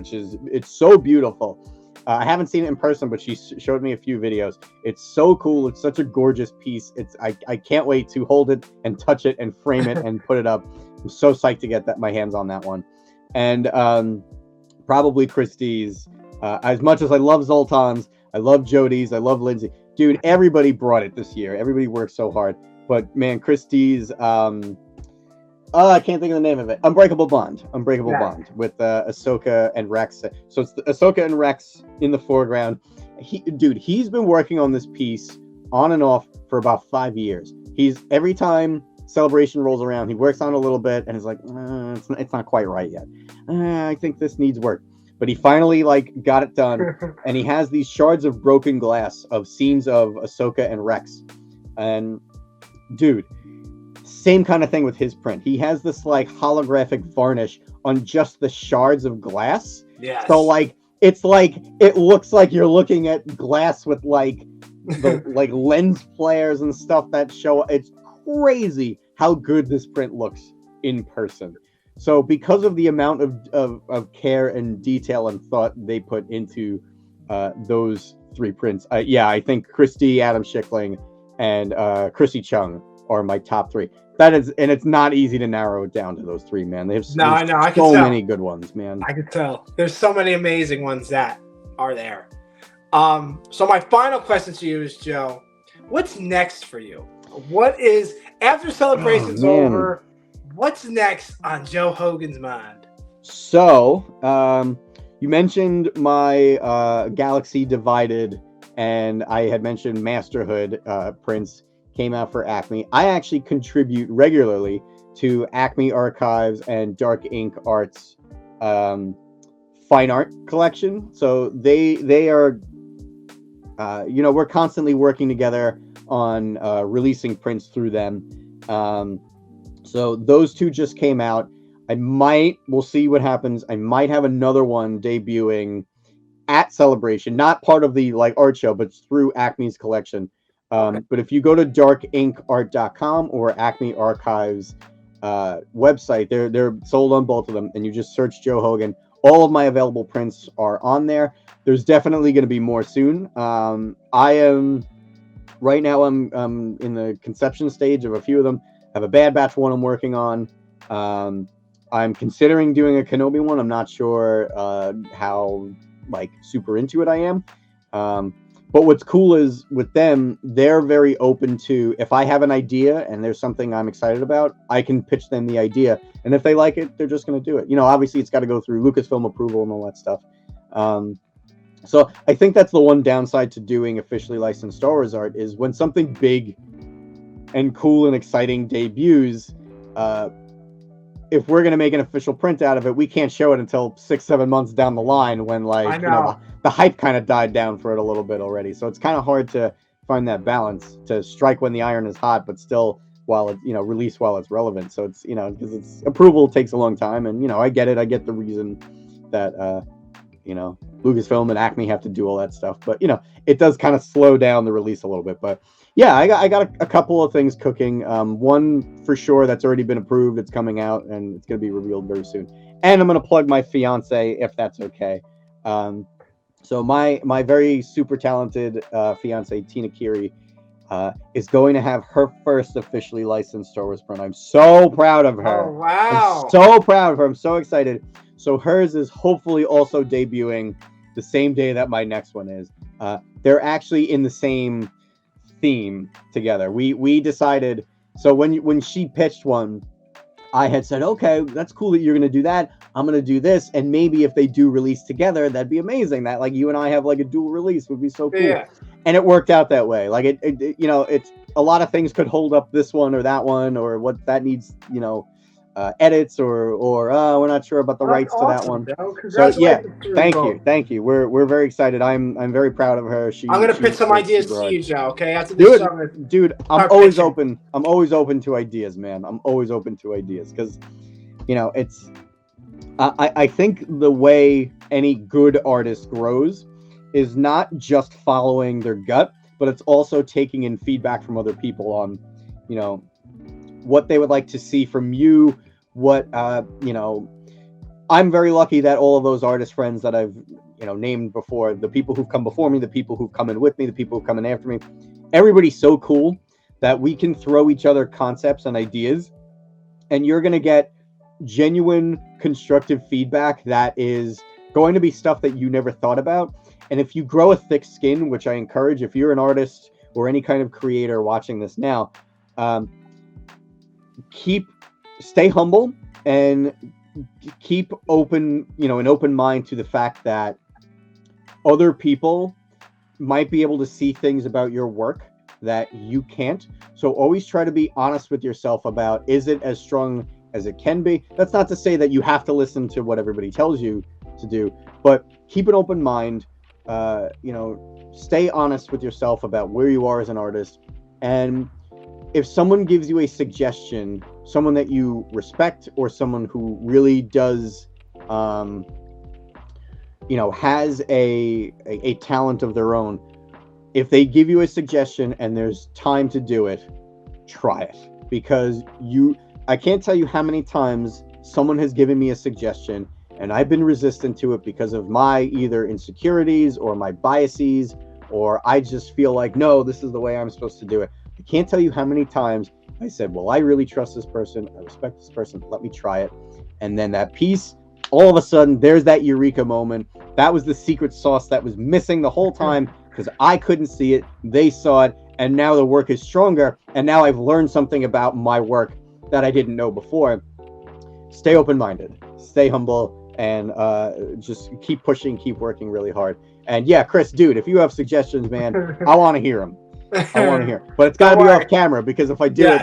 it's so beautiful. I haven't seen it in person, but she showed me a few videos. It's so cool. It's such a gorgeous piece. I can't wait to hold it and touch it and frame it and put it up. I'm so psyched to get my hands on that one. And probably Christie's. As much as I love Zoltan's, I love Jody's, I love Lindsay. Dude, everybody brought it this year. Everybody worked so hard. But man, Christie's, I can't think of the name of it. Unbreakable Bond with Ahsoka and Rex. So it's Ahsoka and Rex in the foreground. He's been working on this piece on and off for about 5 years. Every time Celebration rolls around, he works on it a little bit and is like, it's not quite right yet. I think this needs work. But he finally got it done, and he has these shards of broken glass of scenes of Ahsoka and Rex. And dude, same kind of thing with his print. He has this holographic varnish on just the shards of glass. Yes. So it looks like you're looking at glass with the lens flares and stuff that show. It's crazy how good this print looks in person. So because of the amount of care and detail and thought they put into those 3 prints, I think Christy, Adam Schickling, and Chrissy Chung are my top 3. That is, and it's not easy to narrow it down to those 3, man. They have so many good ones, man. I could tell. There's so many amazing ones that are there. So my final question to you is, Joe, what's next for you? What is, after Celebration's over, what's next on Joe Hogan's mind? So, you mentioned my Galaxy Divided, and I had mentioned Masterhood prints came out for Acme. I actually contribute regularly to Acme Archives and Dark Ink Arts fine art collection. So they are, we're constantly working together on releasing prints through them. So those 2 just came out. We'll see what happens. I might have another one debuting at Celebration, not part of the art show, but through Acme's collection. But if you go to darkinkart.com or Acme Archives website, they're sold on both of them, and you just search Joe Hogan. All of my available prints are on there. There's definitely going to be more soon. Right now I'm in the conception stage of a few of them. I have a Bad Batch one I'm working on. I'm considering doing a Kenobi one. I'm not sure how super into it I am. But what's cool is with them, they're very open to, if I have an idea and there's something I'm excited about, I can pitch them the idea. And if they like it, they're just going to do it. Obviously it's got to go through Lucasfilm approval and all that stuff. So I think that's the one downside to doing officially licensed Star Wars art is when something big and cool and exciting debuts, if we're going to make an official print out of it, we can't show it until 6-7 months down the line when the hype kind of died down for it a little bit already. So it's kind of hard to find that balance to strike when the iron is hot, but still while it, release while it's relevant. So it's, because it's approval takes a long time, and, I get it. I get the reason that, Lucasfilm and Acme have to do all that stuff, but it does kind of slow down the release a little bit. But yeah, I got a couple of things cooking. One for sure that's already been approved. It's coming out and it's going to be revealed very soon. And I'm going to plug my fiance if that's okay. So my very super talented fiance Tina Kiri is going to have her first officially licensed Star Wars print. I'm so proud of her. Oh wow! I'm so proud of her. I'm so excited. So hers is hopefully also debuting the same day that my next one is. They're actually in the same theme together. We decided, so when she pitched one, I had said, okay, that's cool that you're going to do that. I'm going to do this. And maybe if they do release together, that'd be amazing. That you and I have a dual release would be so cool. Yeah. And it worked out that way. It's a lot of things could hold up this one or that one, or what that needs, edits or we're not sure about the rights to that one. So yeah, thank you. We're very excited. I'm very proud of her. I'm gonna pitch some ideas to you, Joe. Okay, after this dude, I'm always open. I'm always open to ideas, man. I'm always open to ideas because, it's. I think the way any good artist grows is not just following their gut, but it's also taking in feedback from other people on, what they would like to see from you. What I'm very lucky that all of those artist friends that I've named before, the people who've come before me, the people who've come in with me, the people who've come in after me. Everybody's so cool that we can throw each other concepts and ideas, and you're going to get genuine constructive feedback that is going to be stuff that you never thought about. And if you grow a thick skin, which I encourage, if you're an artist or any kind of creator watching this now, stay humble and keep open, an open mind to the fact that other people might be able to see things about your work that you can't. So always try to be honest with yourself about, is it as strong as it can be? That's not to say that you have to listen to what everybody tells you to do, but keep an open mind. Stay honest with yourself about where you are as an artist. And if someone gives you a suggestion, someone that you respect or someone who really does, has a talent of their own, if they give you a suggestion and there's time to do it, try it. Because I can't tell you how many times someone has given me a suggestion and I've been resistant to it because of my either insecurities or my biases, or I just feel like, no, this is the way I'm supposed to do it. I can't tell you how many times I said, well, I really trust this person. I respect this person. Let me try it. And then that piece, all of a sudden, there's that eureka moment. That was the secret sauce that was missing the whole time because I couldn't see it. They saw it. And now the work is stronger. And now I've learned something about my work that I didn't know before. Stay open-minded. Stay humble. And just keep pushing, keep working really hard. And yeah, Chris, dude, if you have suggestions, man, I want to hear them. I want to hear, but it's got to be off camera because if I do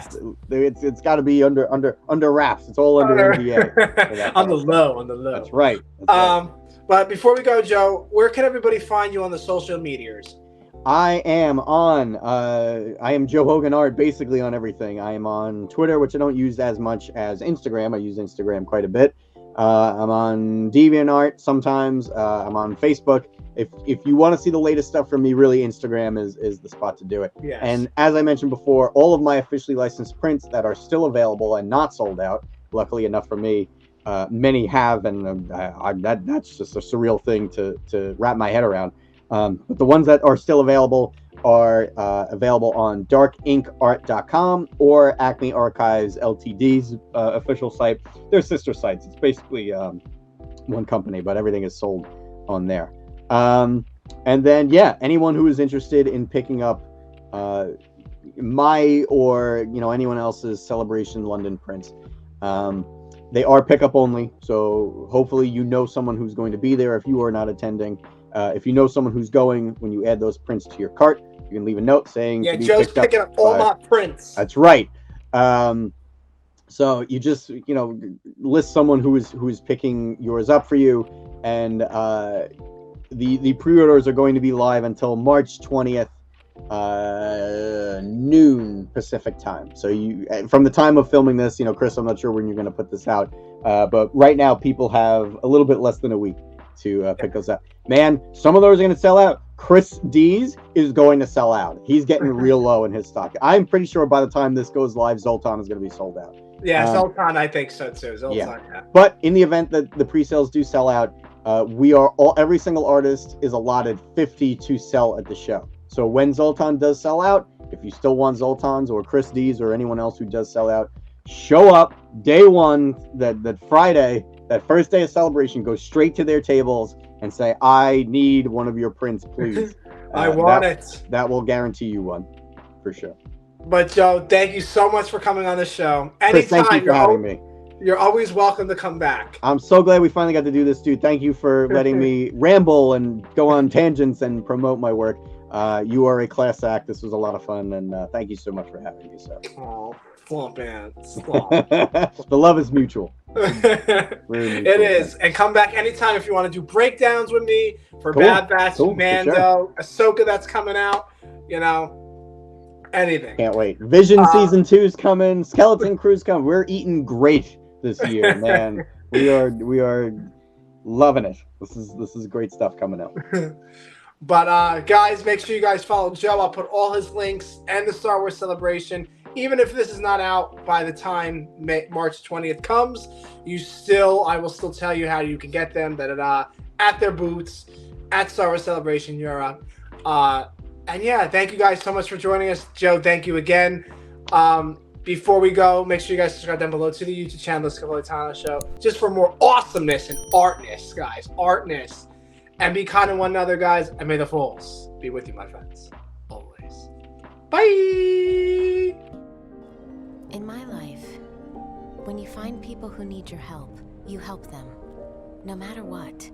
it's got to be under wraps. It's all under NDA. On the low. That's right. But before we go, Joe, where can everybody find you on the social medias? I am Joe Hogan Art basically on everything. I am on Twitter, which I don't use as much as Instagram. I use Instagram quite a bit. I'm on DeviantArt sometimes. I'm on Facebook. If you want to see the latest stuff from me, really, Instagram is the spot to do it. Yes. And as I mentioned before, all of my officially licensed prints that are still available and not sold out, luckily enough for me, many have, and that's just a surreal thing to wrap my head around. But the ones that are still available are available on darkinkart.com or Acme Archives Ltd's official site. They're sister sites. It's basically one company, but everything is sold on there. And then, anyone who is interested in picking up my or anyone else's Celebration London prints, they are pickup only. So hopefully someone who's going to be there if you are not attending. If you know someone who's going, when you add those prints to your cart, you can leave a note saying, Joe's picking up all my prints. That's right. So you just list someone who is picking yours up for you, and the pre-orders are going to be live until March 20th, noon Pacific time. So from the time of filming this, Chris, I'm not sure when you're going to put this out, but right now people have a little bit less than a week to pick those up. Man, some of those are going to sell out. Chris D's is going to sell out. He's getting real low in his stock. I'm pretty sure by the time this goes live, Zoltan is going to be sold out. Yeah, Zoltan, I think so too. Zoltan, yeah. But in the event that the pre-sales do sell out, every single artist is allotted 50 to sell at the show. So when Zoltan does sell out, if you still want Zoltan's or Chris D's or anyone else who does sell out, show up day one, that Friday, that first day of Celebration, go straight to their tables and say, I need one of your prints, please. I want it. That will guarantee you one, for sure. But Joe, thank you so much for coming on the show. Chris, thank you for having me. You're always welcome to come back. I'm so glad we finally got to do this, dude. Thank you for letting me ramble and go on tangents and promote my work. You are a class act. This was a lot of fun, and thank you so much for having me, sir. Oh, slump, man. Slump. The love is mutual. It is. And come back anytime if you want to do breakdowns with me for Bad Batch, Mando, Ahsoka that's coming out, anything. Can't wait. Vision season 2 is coming. Skeleton Crew's coming. We're eating great this year, man. we are loving it. This is great stuff coming out. But guys, make sure you guys follow Joe. I'll put all his links and the Star Wars Celebration. Even if this is not out by the time March 20th comes, I will still tell you how you can get them. at their booths at Star Wars Celebration Europe. And yeah, thank you guys so much for joining us. Joe, thank you again. Before we go, make sure you guys subscribe down below to the YouTube channel, The Scevoli Show, just for more awesomeness and artness, guys. Artness. And be kind to one another, guys. And may the Force be with you, my friends. Always. Bye! In my life, when you find people who need your help, you help them, no matter what.